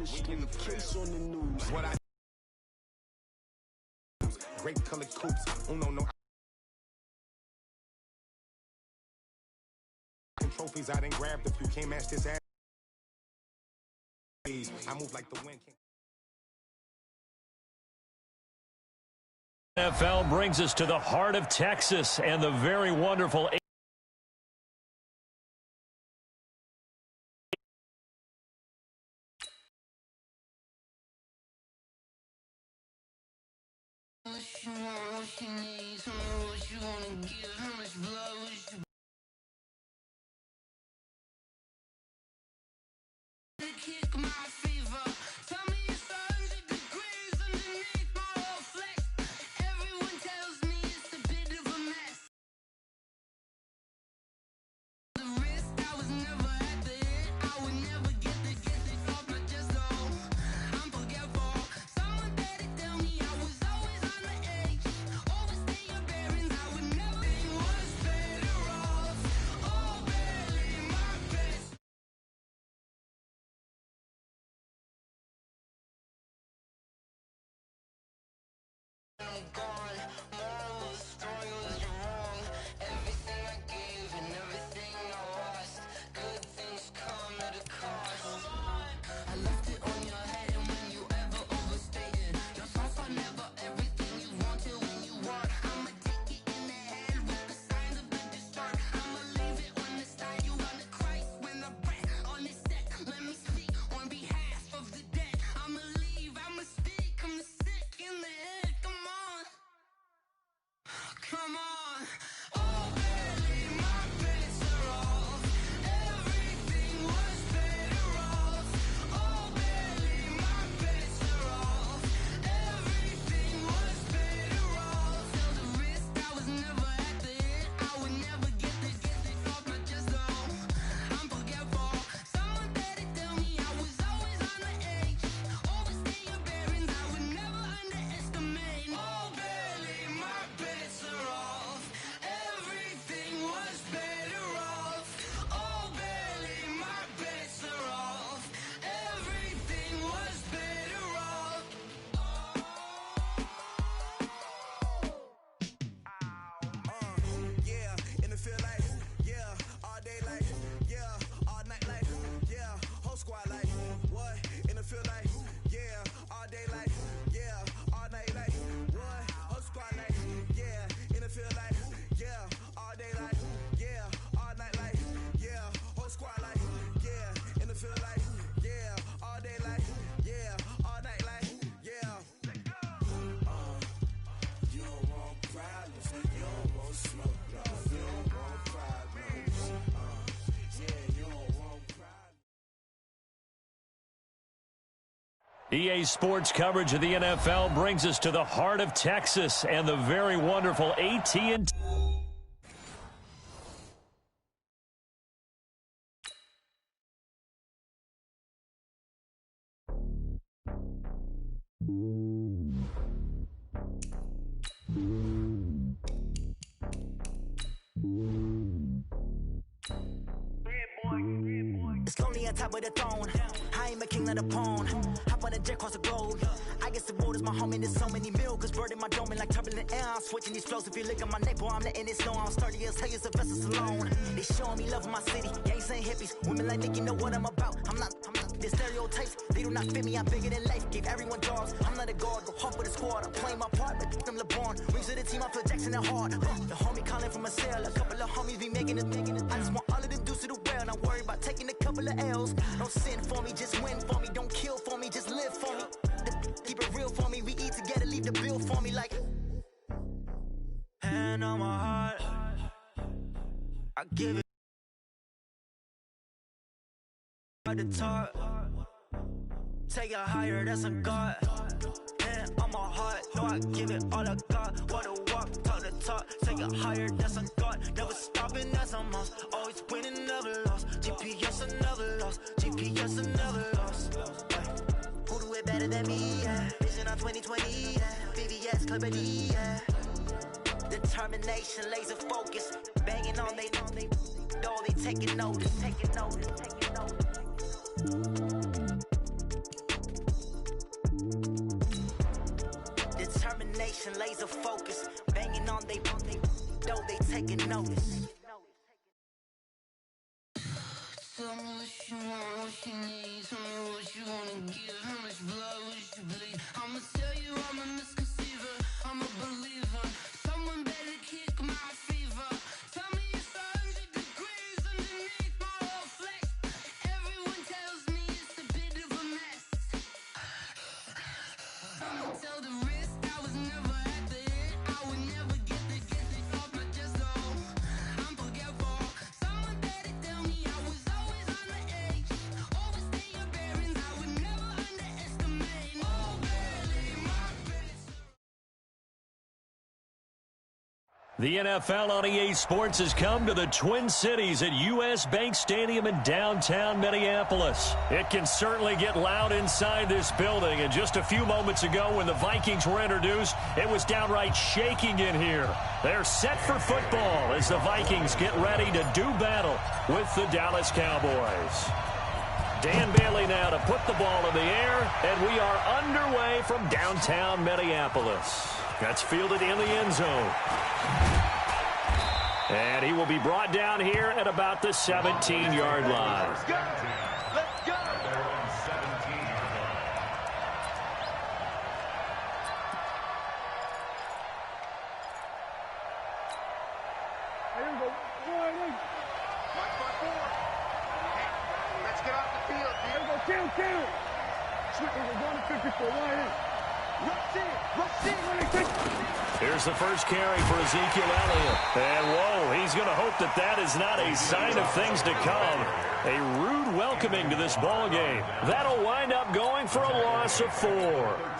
the street, case on the news. What I great colored coops, no trophies. I didn't grab the few, can't match this ass. I move like the wind. NFL brings us to the heart of Texas and the very wonderful EA Sports coverage of the NFL brings us to the heart of Texas and the very wonderful AT&T. It's lonely on top of the throne. I am a king of the pawn. Hop on a jet across the globe. I guess the road is my home and there's so many milkers burning my dome like turbulent air. I'm switching these flows. If you look at my neck, boy, I'm letting it snow. I'm sturdy as hell as the vessels alone. They showing me love in my city. Gangs ain't hippies. Women like Nick, you know what I'm about. I'm not. The stereotypes, they do not fit me. I'm bigger than life. Gave everyone jobs. I'm not a guard. Go hard for the squad. I'm playing my part, but I'm LeBron. Rings to the team. I feel Jackson and hard. The homie calling from a cell. A couple of homies be making it. I just want all of them dudes to the well. Not worry about taking a couple of L's. Don't sin for me, just win for me. Don't kill for me, just live for me. Keep it real for me. We eat together, leave the bill for me like. Hand on my heart, I give it. The talk, take it higher, that's a God. Hand on my heart, no, I give it all I got. Wanna walk, talk the talk, take it higher, that's a God. Never stopping, that's a must. Always winning, never lost. GPS, I never lost. GPS, I never lost. Who do it better than me? Yeah. Vision on 2020, yeah. VVS, Clippity, yeah. Determination, laser focus, banging on they door, they taking notice, taking notice, taking notice. though, they taking notice. Tell me what you want, what you need. Tell me what you wanna give. How much blood would you bleed? I'ma tell you I'm a misconceiver. I'm a believer. Someone better kick my fever. Tell me it's 100 degrees underneath my whole flesh. Everyone tells me it's a bit of a mess. I'ma tell the risk I was never at the end. I would never get it off my chest. Oh, I'm forgetful. Someone better tell me I was always on the edge. Overstay your bearings, I would never underestimate. Oh, barely, my best. The NFL on EA Sports has come to the Twin Cities at U.S. Bank Stadium in downtown Minneapolis. It can certainly get loud inside this building, and just a few moments ago when the Vikings were introduced, it was downright shaking in here. They're set for football as the Vikings get ready to do battle with the Dallas Cowboys. Dan Bailey now to put the ball in the air, and we are underway from downtown Minneapolis. That's fielded in the end zone. And he will be brought down here at about the 17-yard line. Let's go. Let's go. They're on 17-yard line. Let's get off the field, dude. Count. Sweet, we're going to 54. Line in. Here's the first carry for Ezekiel Elliott. And, whoa, he's going to hope that that is not a sign of things to come. A rude welcoming to this ball game. That'll wind up going for a loss of 4.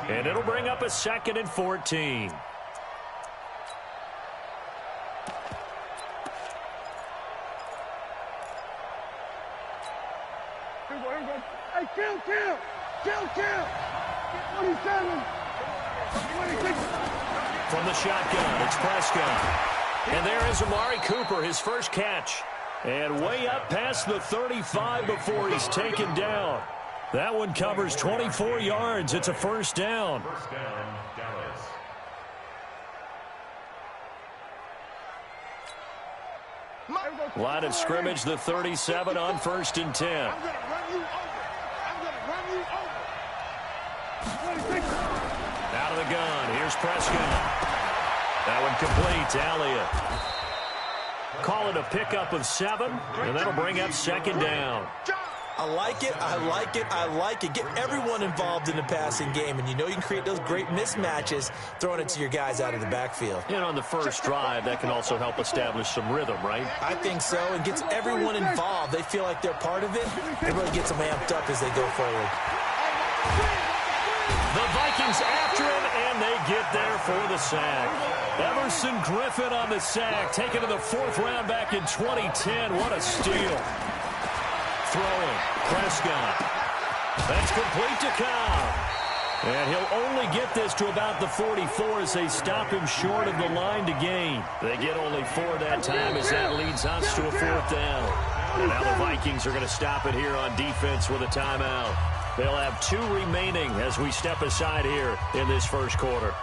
And it'll bring up a 2nd and 14. Hey, count. 27. 26. From the shotgun, it's Prescott. And there is Amari Cooper, his first catch. And way up past the 35 before he's taken down. That one covers 24 yards. It's a first down. First down, Dallas. Line of scrimmage, the 37 on 1st and 10. I'm going to run you over. Out of the gun. Here's Prescott. That one complete to Elliott. Call it a pickup of 7, and that'll bring up 2nd down. I like it. Get everyone involved in the passing game, and you know you can create those great mismatches throwing it to your guys out of the backfield. And on the first drive, that can also help establish some rhythm, right? I think so, and gets everyone involved. They feel like they're part of it. It really gets them amped up as they go forward. The Vikings after him, and they get there for the sack. Everson Griffin on the sack, taken to the 4th round back in 2010. What a steal. Throwing, Prescott. That's complete to Cobb. And he'll only get this to about the 44 as they stop him short of the line to gain. They get only 4 that time as that leads us to a 4th down. And now the Vikings are going to stop it here on defense with a timeout. They'll have 2 remaining as we step aside here in this first quarter.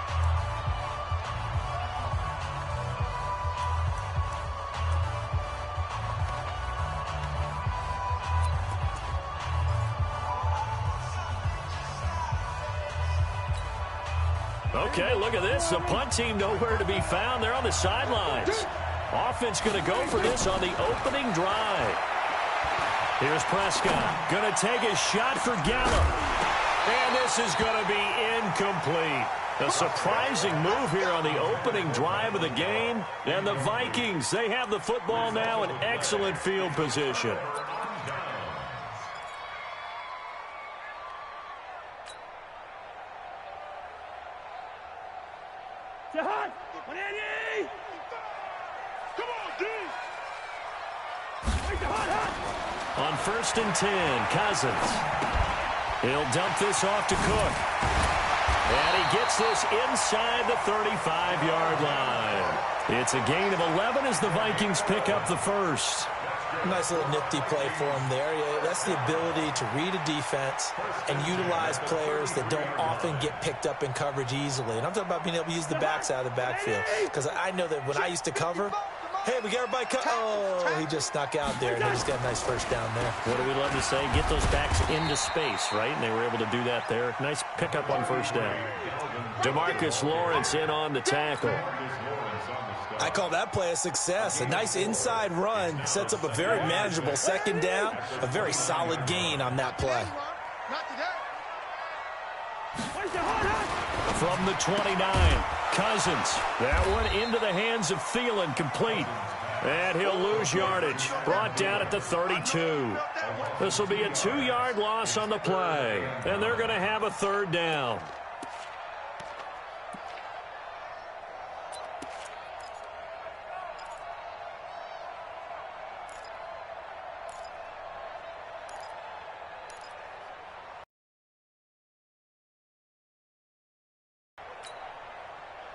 Okay, look at this. The punt team nowhere to be found. They're on the sidelines. Offense going to go for this on the opening drive. Here's Prescott. Going to take a shot for Gallup. And this is going to be incomplete. A surprising move here on the opening drive of the game. And the Vikings, they have the football now in excellent field position. Jahan, 180. Come on, D. On 1st and 10, Cousins. He'll dump this off to Cook. And he gets this inside the 35-yard line. It's a gain of 11 as the Vikings pick up the first. Nice little nifty play for him there. Yeah, that's the ability to read a defense and utilize players that don't often get picked up in coverage easily. And I'm talking about being able to use the backs out of the backfield. Because I know that when I used to cover, hey, we got everybody cut. Oh, he just snuck out there, and they just got a nice first down there. What do we love to say? Get those backs into space, right? And they were able to do that there. Nice pickup on first down. DeMarcus Lawrence in on the tackle. I call that play a success. A nice inside run sets up a very manageable second down. A very solid gain on that play. From the 29, Cousins. That one into the hands of Thielen, complete. And he'll lose yardage. Brought down at the 32. This will be a 2-yard loss on the play. And they're going to have a third down.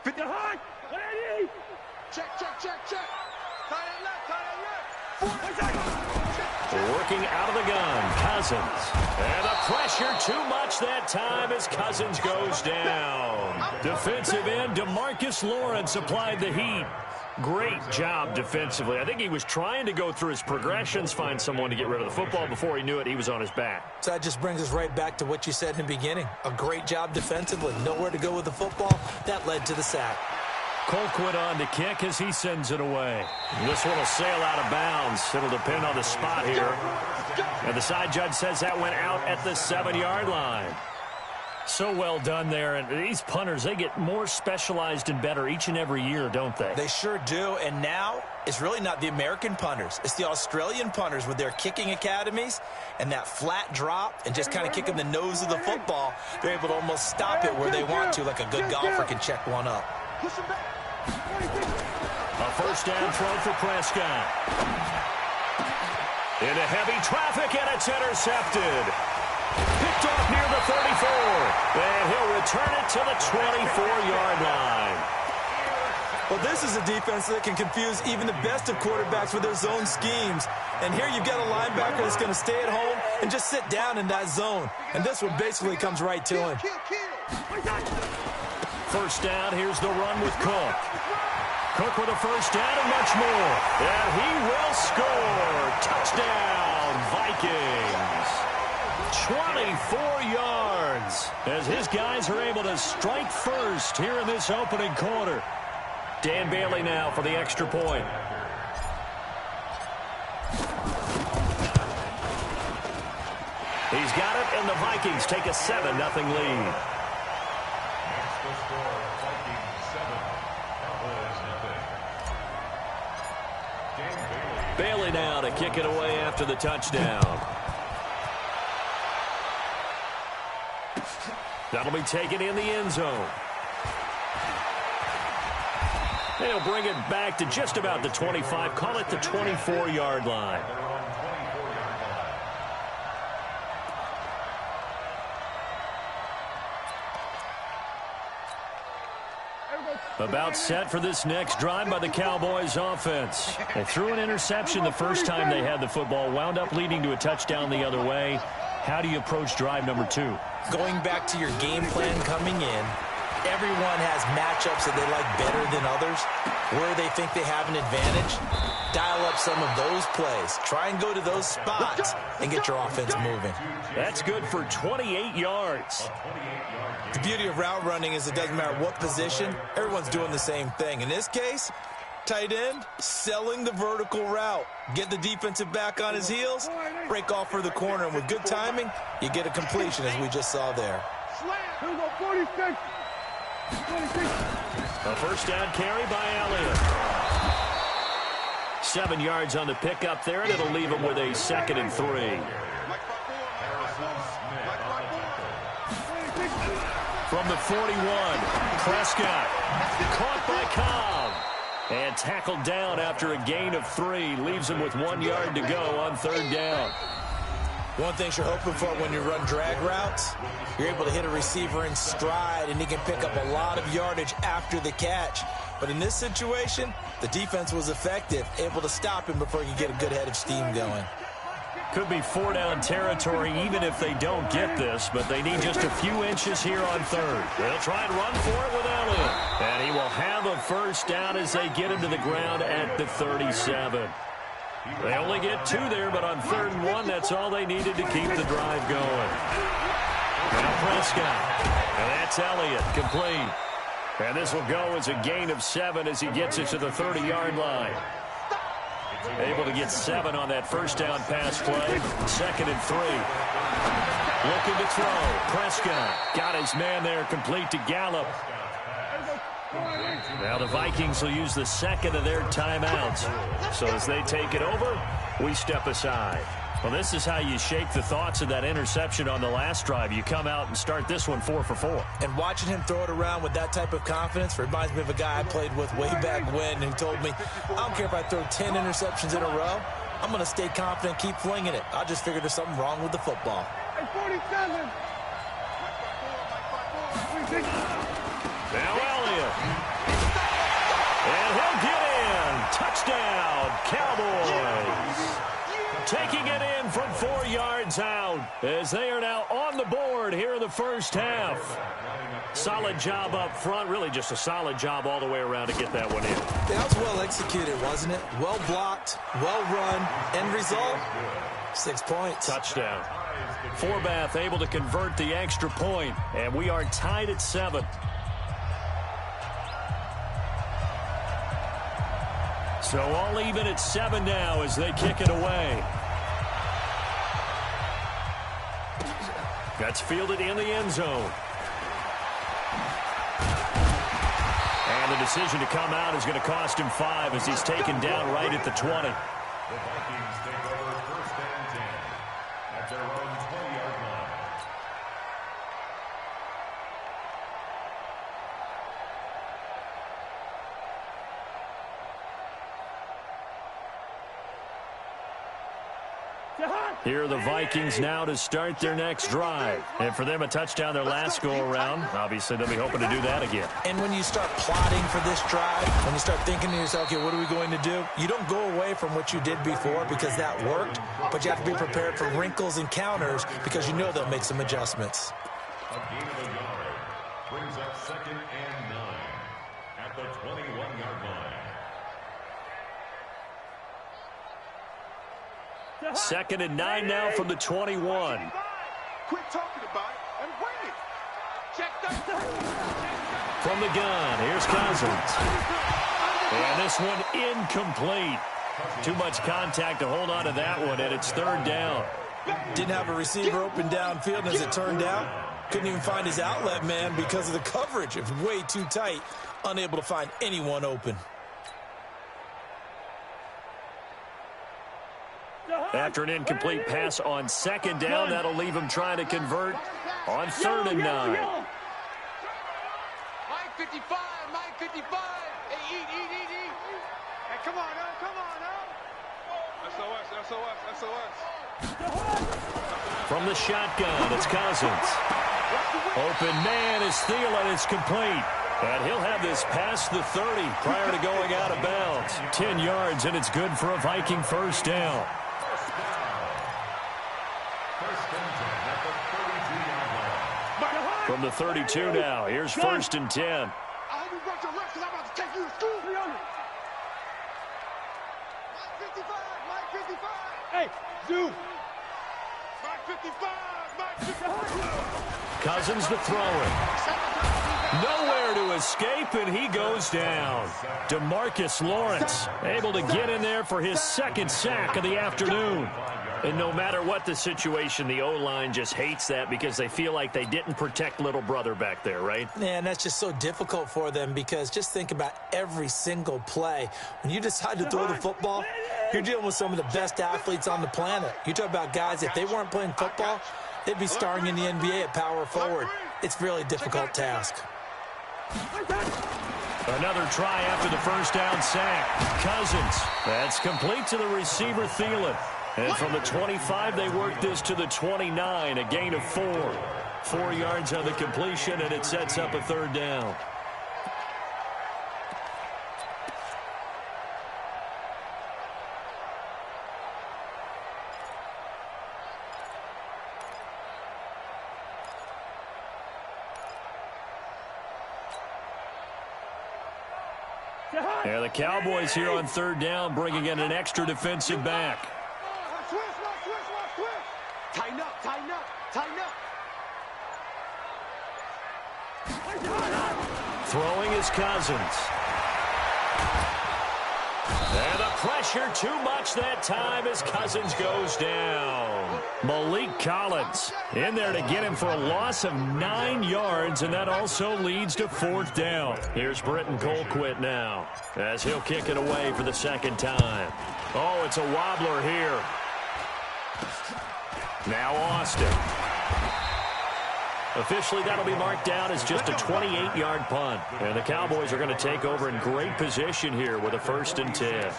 Fit the hot. 180. Check. Tight end left. Working out of the gun, Cousins. And the pressure too much that time as Cousins goes down. Defensive end DeMarcus Lawrence applied the heat. Great job defensively. I think he was trying to go through his progressions, find someone to get rid of the football. Before he knew it, he was on his back. So that just brings us right back to what you said in the beginning. A great job defensively. Nowhere to go with the football. That led to the sack. Colquitt on to kick as he sends it away. This one will sail out of bounds. It'll depend on the spot here. And the side judge says that went out at the 7-yard line. So well done there. And these punters, they get more specialized and better each and every year, don't they? They sure do. And now it's really not the American punters. It's the Australian punters with their kicking academies and that flat drop and just kind of kicking the nose of the football. They're able to almost stop it where they want to, like a good golfer can check one up. A first down throw for Prescott. Into heavy traffic, and it's intercepted. Picked off near the 34. And he'll return it to the 24-yard line. Well, this is a defense that can confuse even the best of quarterbacks with their zone schemes. And here you've got a linebacker that's going to stay at home and just sit down in that zone. And this one basically comes right to him. First down, here's the run with Cook. Cook with a first down and much more. And he will score. Touchdown, Vikings. 24 yards as his guys are able to strike first here in this opening quarter. Dan Bailey now for the extra point. He's got it, and the Vikings take a 7-0 lead. Bailey now to kick it away after the touchdown. That'll be taken in the end zone. They'll bring it back to just about the 25. Call it the 24-yard line. About set for this next drive by the Cowboys offense. They threw an interception the first time they had the football, wound up leading to a touchdown the other way. How do you approach drive number 2? Going back to your game plan coming in, everyone has matchups that they like better than others, where they think they have an advantage. Dial up some of those plays. Try and go to those spots and get your offense moving. That's good for 28 yards. The beauty of route running is it doesn't matter what position, everyone's doing the same thing. In this case, tight end, selling the vertical route. Get the defensive back on his heels, break off for the corner, and with good timing, you get a completion as we just saw there. A first down carry by Elliott. 7 yards on the pickup there, and it'll leave him with a 2nd and 3. From the 41, Prescott caught by Cobb and tackled down after a gain of 3. Leaves him with 1 yard to go on 3rd down. One thing you're hoping for when you run drag routes, you're able to hit a receiver in stride, and he can pick up a lot of yardage after the catch. But in this situation, the defense was effective, able to stop him before he could get a good head of steam going. Could be 4-down territory even if they don't get this, but they need just a few inches here on third. They'll try and run for it with Elliott. And he will have a first down as they get him to the ground at the 37. They only get 2 there, but on 3rd and 1, that's all they needed to keep the drive going. Now Prescott. And that's Elliott, complete. And this will go as a gain of 7 as he gets it to the 30-yard line. Able to get 7 on that first down pass play. 2nd and 3. Looking to throw. Prescott got his man there, complete to Gallup. Now the Vikings will use the 2nd of their timeouts. So as they take it over, we step aside. Well, this is how you shake the thoughts of that interception on the last drive. You come out and start this one 4 for 4. And watching him throw it around with that type of confidence reminds me of a guy I played with way back when who told me, I don't care if I throw 10 interceptions in a row. I'm going to stay confident, keep flinging it. I just figured there's something wrong with the football. Hey, 47. Now Elliott. And he'll get in. Touchdown, Cowboys. Taking it in from 4 yards out as they are now on the board here in the first half. Solid job up front. Really just a solid job all the way around to get that one in. That was well executed, wasn't it? Well blocked, well run. End result, 6 points. Touchdown. Forbath able to convert the extra point, and we are tied at 7. So all even at 7 now as they kick it away. That's fielded in the end zone. And the decision to come out is going to cost him 5 as he's taken down right at the 20. The Vikings take over 1st and 10 at their own 20-yard line. Here are the Vikings now to start their next drive. And for them, a touchdown their last go-around. Obviously, they'll be hoping to do that again. And when you start plotting for this drive, when you start thinking to yourself, okay, what are we going to do? You don't go away from what you did before because that worked, but you have to be prepared for wrinkles and counters because you know they'll make some adjustments. A gain of a yard brings up 2nd and 9 at the 21-yard line. 2nd and 9 now from the 21. Quit talking about it and bring it. Check that. From the gun, here's Cousins. And this one incomplete. Too much contact to hold on to that one, and it's 3rd down. Didn't have a receiver open downfield, and as it turned out, couldn't even find his outlet man because of the coverage. It was way too tight, unable to find anyone open. After an incomplete pass on 2nd down, that'll leave him trying to convert on 3rd and 9. Mike 55, Mike 55. Hey, eat. Hey, come on, now, come on, now. SOS. From the shotgun, it's Cousins. Open man is Thielen. It's complete. And he'll have this past the 30 prior to going out of bounds. 10 yards, and it's good for a Viking first down. From the 32 now, here's 1st and 10. I hope you brought your refs because I'm about to take you to school. 300. Mike 55. Hey, Zoo. Mike 55. Cousins to throw it. Nowhere to escape, and he goes down. DeMarcus Lawrence able to get in there for his 2nd sack of the afternoon. And no matter what the situation, the O-line just hates that because they feel like they didn't protect little brother back there, right? Man, that's just so difficult for them because just think about every single play. When you decide to throw the football, you're dealing with some of the best athletes on the planet. You talk about guys, if they weren't playing football, they'd be starring in the NBA at power forward. It's really a difficult task. Another try after the first down sack. Cousins. That's complete to the receiver, Thielen. And from the 25, they work this to the 29, a gain of 4. 4 yards on the completion, and it sets up a 3rd down. And the Cowboys here on third down bringing in an extra defensive back. Tighten up, tighten up, tighten up. Throwing is Cousins. And the pressure too much that time as Cousins goes down. Malik Collins in there to get him for a loss of 9 yards, and that also leads to fourth down. Here's Britton Colquitt now as he'll kick it away for the second time. Oh, it's a wobbler here. Now Austin. Officially, that'll be marked down as just a 28-yard punt. And the Cowboys are going to take over in great position here with a 1st and 10.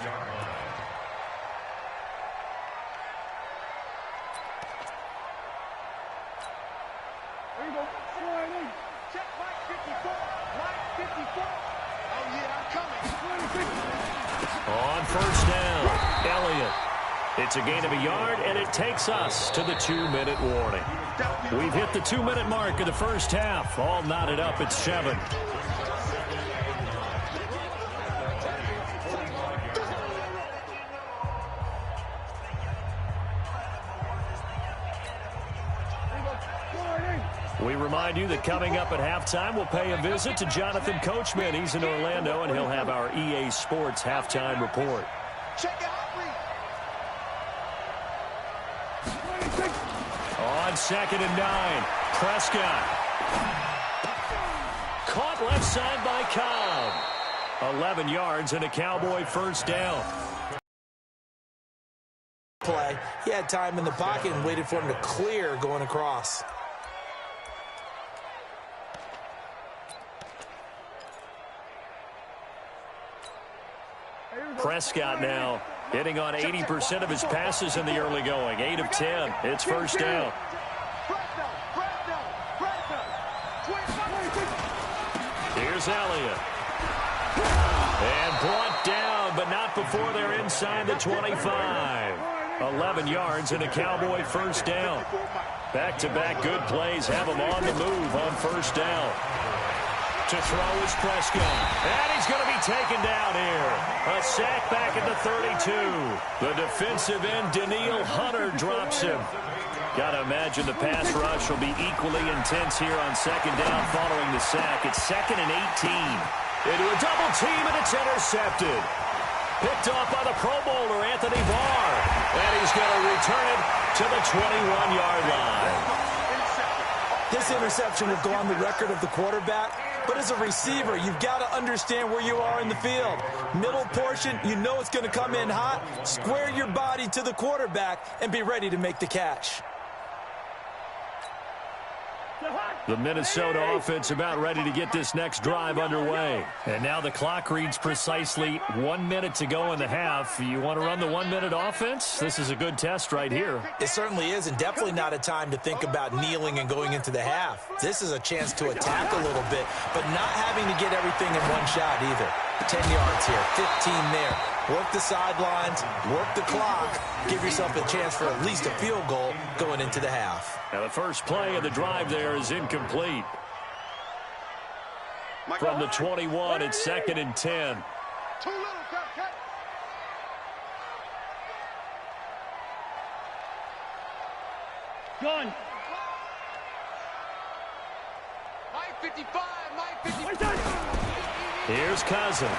On first down, Elliott. It's a gain of a yard, and it takes us to the 2-minute warning. We've hit the 2-minute mark of the first half. All knotted up at 7. We remind you that coming up at halftime, we'll pay a visit to Jonathan Coachman. He's in Orlando, and he'll have our EA Sports halftime report. Check out. On 2nd and 9, Prescott. Caught left side by Cobb. 11 yards and a Cowboy first down. Play. He had time in the pocket and waited for him to clear going across. Prescott now hitting on 80% of his passes in the early going. 8 of 10. It's first down. Here's Elliott. And brought down, but not before they're inside the 25. 11 yards and a Cowboy first down. Back-to-back good plays have him on the move on first down. To throw is Prescott. And he's going to be taken down here. A sack back at the 32. The defensive end, Daniil Hunter, drops him. Got to imagine the pass rush will be equally intense here on second down following the sack. It's 2nd and 18. Into a double team, and it's intercepted. Picked off by the Pro Bowler, Anthony Barr. And he's going to return it to the 21-yard line. This interception will go on the record of the quarterback. But as a receiver, you've got to understand where you are in the field. Middle portion, you know it's going to come in hot. Square your body to the quarterback and be ready to make the catch. The Minnesota offense about ready to get this next drive underway. And now the clock reads precisely 1 minute to go in the half. You want to run the 1-minute offense? This is a good test right here. It certainly is, and definitely not a time to think about kneeling and going into the half. This is a chance to attack a little bit, but not having to get everything in one shot either. 10 yards here, 15 there. Work the sidelines, work the clock, give yourself a chance for at least a field goal going into the half. Now the first play of the drive there is incomplete. From the 21, it's 2nd and 10. Too little, cut. Gun. Mike 55, Mike 55. Here's Cousins.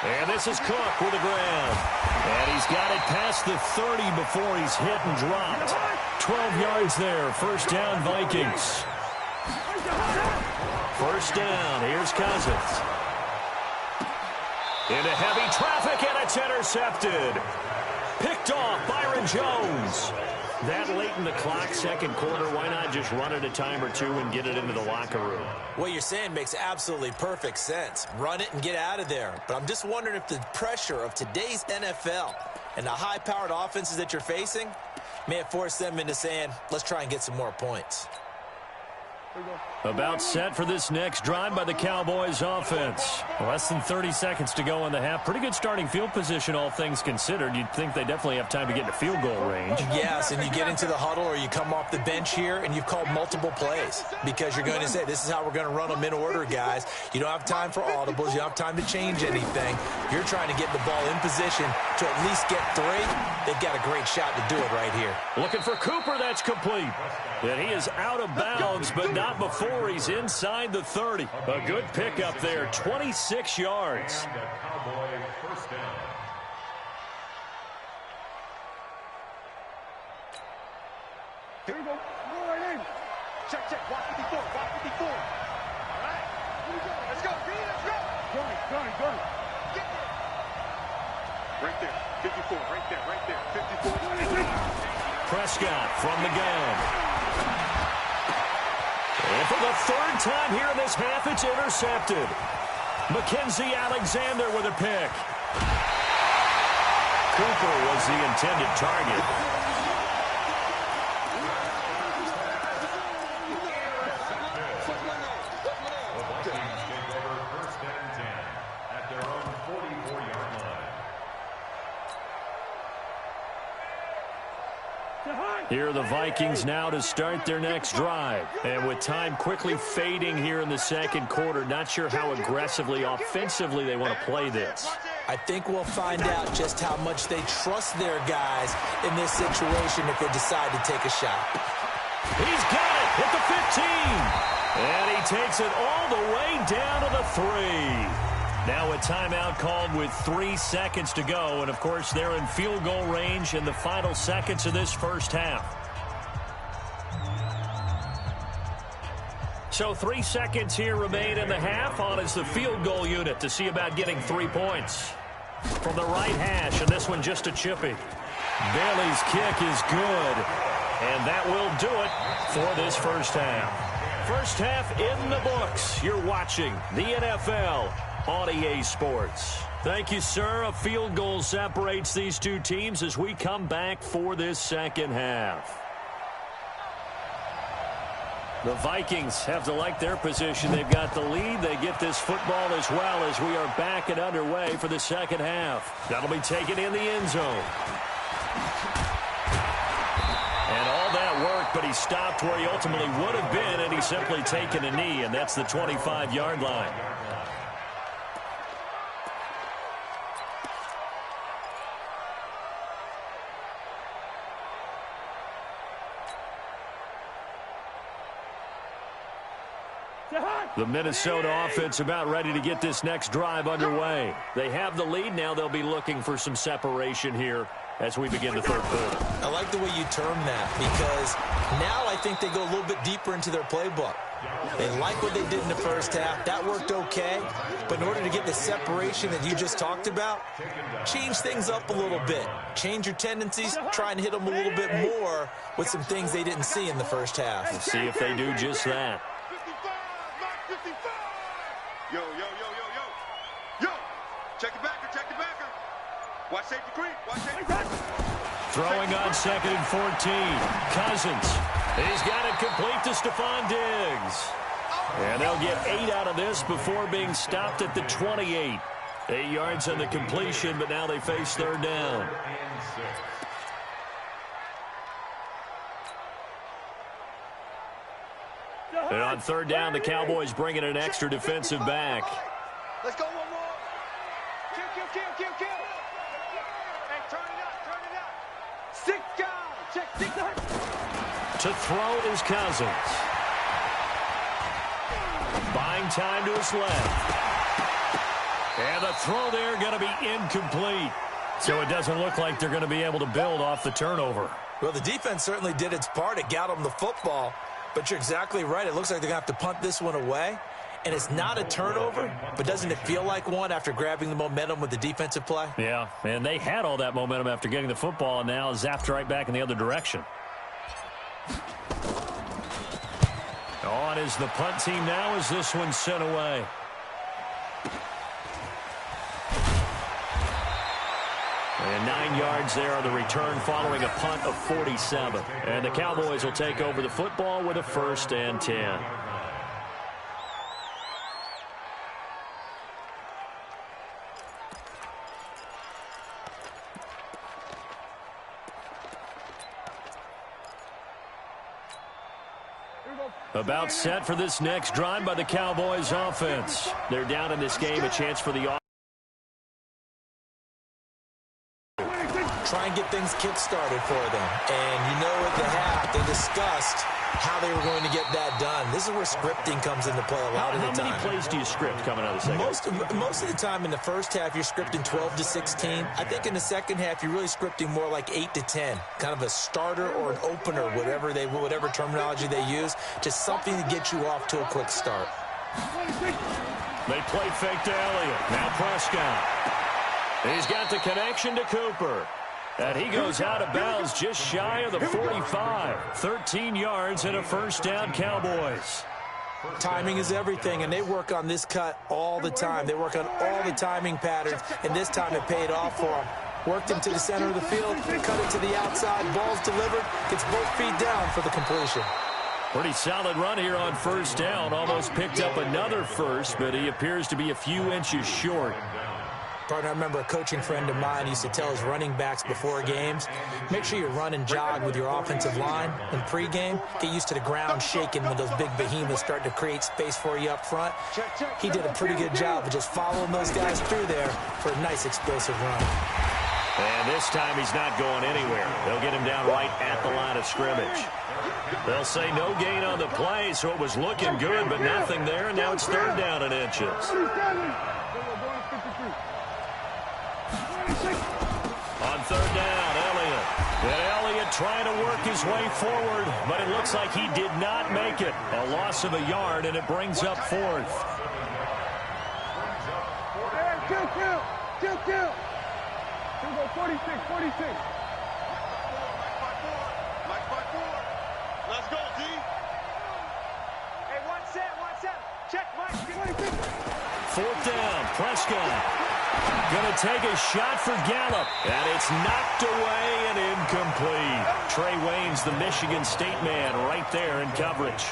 And this is Cook with the ground. And he's got it past the 30 before he's hit and dropped. 12 yards there. First down, Vikings. First down. Here's Cousins. Into heavy traffic, and it's intercepted. Picked off Byron Jones. That late in the clock, second quarter, why not just run it a time or two and get it into the locker room? What you're saying makes absolutely perfect sense. Run it and get out of there. But I'm just wondering if the pressure of today's NFL and the high-powered offenses that you're facing may have forced them into saying, let's try and get some more points. About set for this next drive by the Cowboys offense. Less than 30 seconds to go in the half. Pretty good starting field position, all things considered. You'd think they definitely have time to get to field goal range. Yes, and you get into the huddle or you come off the bench here and you've called multiple plays because you're going to say, this is how we're going to run them in order, guys. You don't have time for audibles. You don't have time to change anything. You're trying to get the ball in position to at least get 3. They've got a great shot to do it right here. Looking for Cooper. That's complete. And he is out of bounds, but not before he's inside the 30. A good pickup there, 26 yards. And a Cowboy first down. Here we go. Go right in. Check, check. Watch 54. Watch 54. All right. Here we go. Let's go. B, let's go. Go. Get there. Right there. 54. Right there. Right there. 54. Prescott from the gun. And for the 3rd time here in this half, it's intercepted. Mackenzie Alexander with a pick. Cooper was the intended target. The Vikings take over first and 10 at their own 44-yard line. Here are the Vikings now to start their next drive. And with time quickly fading here in the second quarter, not sure how aggressively, offensively they want to play this. I think we'll find out just how much they trust their guys in this situation if they decide to take a shot. He's got it at the 15. And he takes it all the way down to the 3. Now a timeout called with 3 seconds to go. And, of course, they're in field goal range in the final seconds of this first half. So 3 seconds here remain in the half. On is the field goal unit to see about getting 3 points. From the right hash, and this one just a chippy. Bailey's kick is good. And that will do it for this first half. First half in the books. You're watching the NFL on EA Sports. Thank you, sir. A field goal separates these two teams as we come back for this second half. The Vikings have to like their position. They've got the lead. They get this football as well as we are back and underway for the second half. That'll be taken in the end zone. And all that work, but he stopped where he ultimately would have been, and he's simply taken a knee, and that's the 25-yard line. The Minnesota offense about ready to get this next drive underway. They have the lead. Now they'll be looking for some separation here as we begin the third quarter. I like the way you term that because now I think they go a little bit deeper into their playbook. They like what they did in the first half. That worked okay. But in order to get the separation that you just talked about, change things up a little bit. Change your tendencies. Try and hit them a little bit more with some things they didn't see in the first half. We'll see if they do just that. Yo. Check the backer, check the backer. Watch safety creep, watch safety creep. Throwing on 2nd and 14. Cousins. He's got it complete to Stephon Diggs. And they'll get 8 out of this before being stopped at the 28. 8 yards on the completion, but now they face third down. And on third down, the Cowboys bring in an extra defensive back. Let's go one more. Kill. Hey, turn it up. 6 guys. Check 6 guys. To throw is Cousins. Buying time to his left. And the throw there going to be incomplete. So it doesn't look like they're going to be able to build off the turnover. Well, the defense certainly did its part. It got them the football. But you're exactly right. It looks like they're going to have to punt this one away. And it's not a turnover, but doesn't it feel like one after grabbing the momentum with the defensive play? Yeah, and they had all that momentum after getting the football and now zapped right back in the other direction. On is the punt team now as this one's sent away. And 9 yards there on the return following a punt of 47. And the Cowboys will take over the football with a 1st and 10. About set for this next drive by the Cowboys offense. They're down in this game, a chance for the offense. Try and get things kick-started for them. And you know at the half, they discussed how they were going to get that done. This is where scripting comes into play a lot of the time. How many plays do you script coming out of the second? Most of the time in the first half, you're scripting 12 to 16. I think in the second half, you're really scripting more like 8 to 10. Kind of a starter or an opener, whatever terminology they use, just something to get you off to a quick start. They play fake to Elliott. Now Prescott. He's got the connection to Cooper. And he goes out of bounds just shy of the 45. 13 yards and a 1st down, Cowboys. Timing is everything, and they work on this cut all the time. They work on all the timing patterns, and this time it paid off for them. Worked him to the center of the field, cut it to the outside, ball's delivered, gets both feet down for the completion. Pretty solid run here on 1st down. Almost picked up another first, but he appears to be a few inches short. Partner, I remember a coaching friend of mine used to tell his running backs before games, make sure you run and jog with your offensive line in pregame. Get used to the ground shaking when those big behemoths start to create space for you up front. He did a pretty good job of just following those guys through there for a nice explosive run. And this time he's not going anywhere. They'll get him down right at the line of scrimmage. They'll say no gain on the play, so it was looking good, but nothing there, and now it's 3rd down and inches. On 3rd down, Elliott. And Elliott trying to work his way forward, but it looks like he did not make it. A loss of a yard, and it brings up 4th. Kill. Here we go, 46. Mike 5-4. Let's go, D. Hey, one set. Check, Mike. 4th down, Prescott. Going to take a shot for Gallup, and it's knocked away and incomplete. Trey Waynes, the Michigan State man, right there in coverage.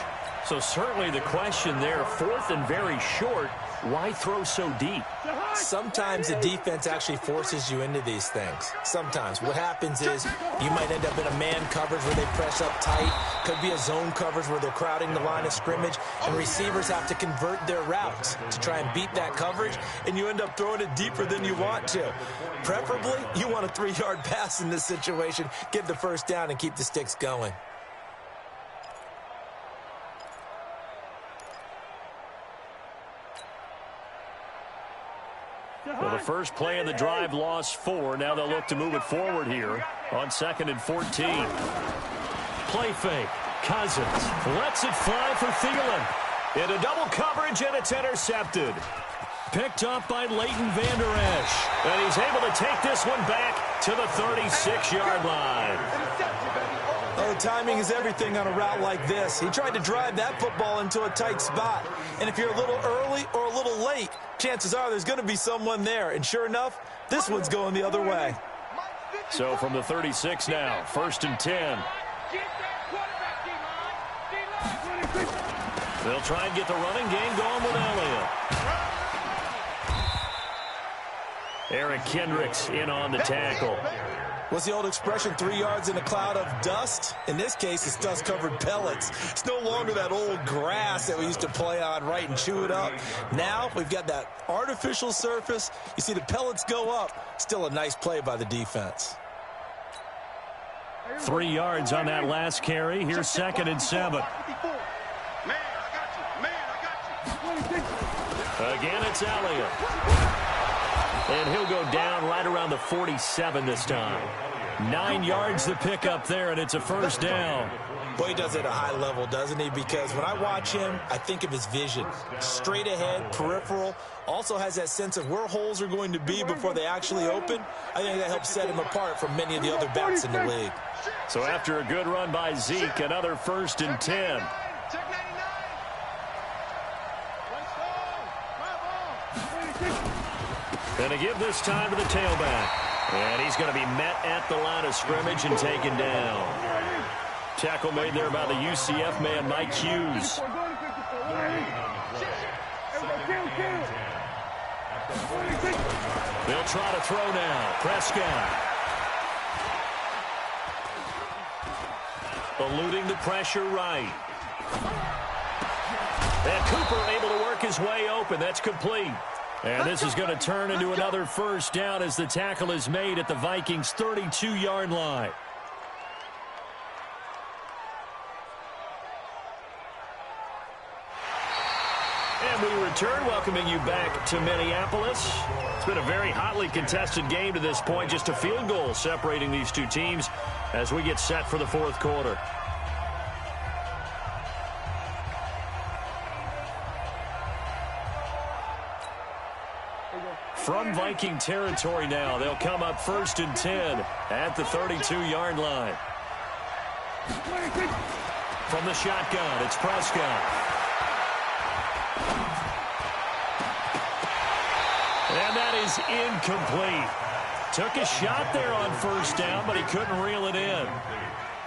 So certainly the question there, 4th and very short, why throw so deep? Sometimes the defense actually forces you into these things. Sometimes. What happens is you might end up in a man coverage where they press up tight. Could be a zone coverage where they're crowding the line of scrimmage, and receivers have to convert their routes to try and beat that coverage, and you end up throwing it deeper than you want to. Preferably, you want a 3-yard pass in this situation. Get the 1st down and keep the sticks going. Well, the first play of the drive lost 4. Now they'll look to move it forward here on 2nd and 14. Play fake. Cousins lets it fly for Thielen. Into double coverage, and it's intercepted. Picked up by Leighton Vander Esch. And he's able to take this one back to the 36-yard line. Oh, timing is everything on a route like this. He tried to drive that football into a tight spot. And if you're a little early or a little late, chances are there's going to be someone there. And sure enough, this one's going the other way. So from the 36 now, 1st and 10. They'll try and get the running game going with Elliott. Eric Kendricks in on the tackle. What's the old expression, 3 yards in a cloud of dust? In this case, it's dust-covered pellets. It's no longer that old grass that we used to play on, right, and chew it up. Now we've got that artificial surface. You see the pellets go up. Still a nice play by the defense. 3 yards on that last carry. Here's 2nd and 7. Again, it's Elliott. And he'll go down right around the 47 this time. 9 yards to pick up there, and it's a 1st down. Boy, he does it at a high level, doesn't he? Because when I watch him, I think of his vision. Straight ahead, peripheral. Also has that sense of where holes are going to be before they actually open. I think that helps set him apart from many of the other backs in the league. So after a good run by Zeke, another 1st and 10. And to give this time to the tailback. And he's going to be met at the line of scrimmage and taken down. Tackle made there by the UCF man, Mike Hughes. They'll try to throw now. Prescott. Eluding the pressure right. And Cooper able to work his way open. That's complete. And this is going to turn into another first down as the tackle is made at the Vikings' 32-yard line. And we return, welcoming you back to Minneapolis. It's been a very hotly contested game to this point. Just a field goal separating these two teams as we get set for the fourth quarter. From Viking territory now, they'll come up 1st and 10 at the 32-yard line. From the shotgun, it's Prescott. And that is incomplete. Took a shot there on first down, but he couldn't reel it in.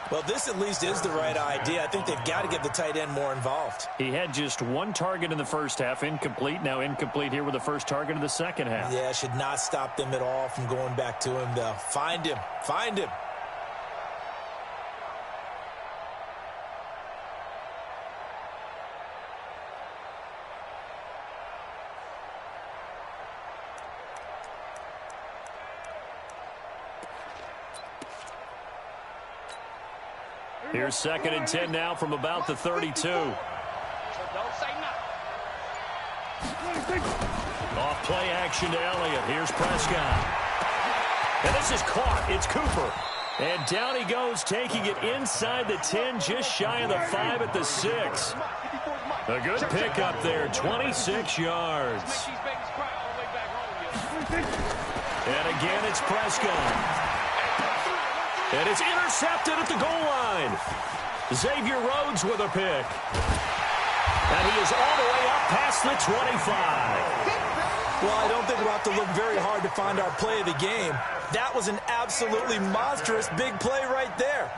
Well, this at least is the right idea. I think they've got to get the tight end more involved. He had just one target in the first half, incomplete. Now incomplete here with the first target in the second half. Yeah, should not stop them at all from going back to him, though. Find him. Find him. Here's 2nd and 10 now from about the 32. Off play action to Elliott. Here's Prescott. And this is caught. It's Cooper. And down he goes, taking it inside the 10, just shy of the 5 at the 6. A good pickup there, 26 yards. And again, it's Prescott. And it's intercepted at the goal line. Xavier Rhodes with a pick. And he is all the way up past the 25. Well, I don't think we'll have to look very hard to find our play of the game. That was an absolutely monstrous big play right there.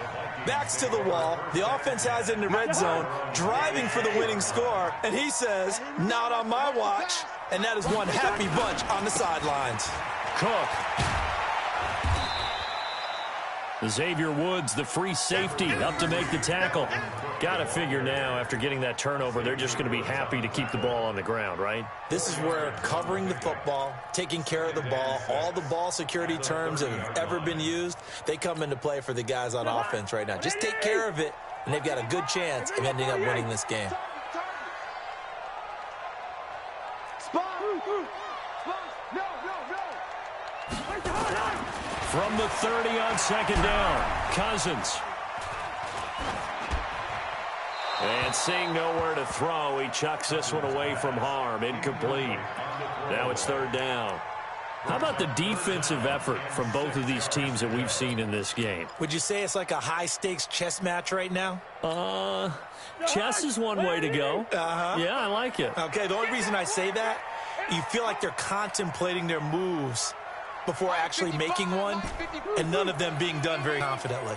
Backs to the wall. The offense has it in the red zone, driving for the winning score. And he says, not on my watch. And that is one happy bunch on the sidelines. Cook. Xavier Woods, the free safety, up to make the tackle. Got to figure now, after getting that turnover, they're just going to be happy to keep the ball on the ground, right? This is where covering the football, taking care of the ball, all the ball security terms that have ever been used, they come into play for the guys on offense right now. Just take care of it, and they've got a good chance of ending up winning this game. From the 30 on 2nd down, Cousins. And seeing nowhere to throw, he chucks this one away from harm, incomplete. Now it's 3rd down. How about the defensive effort from both of these teams that we've seen in this game? Would you say it's like a high-stakes chess match right now? Chess is one way to go. Yeah, I like it. Okay, the only reason I say that, you feel like they're contemplating their moves before actually making one, and none of them being done very confidently.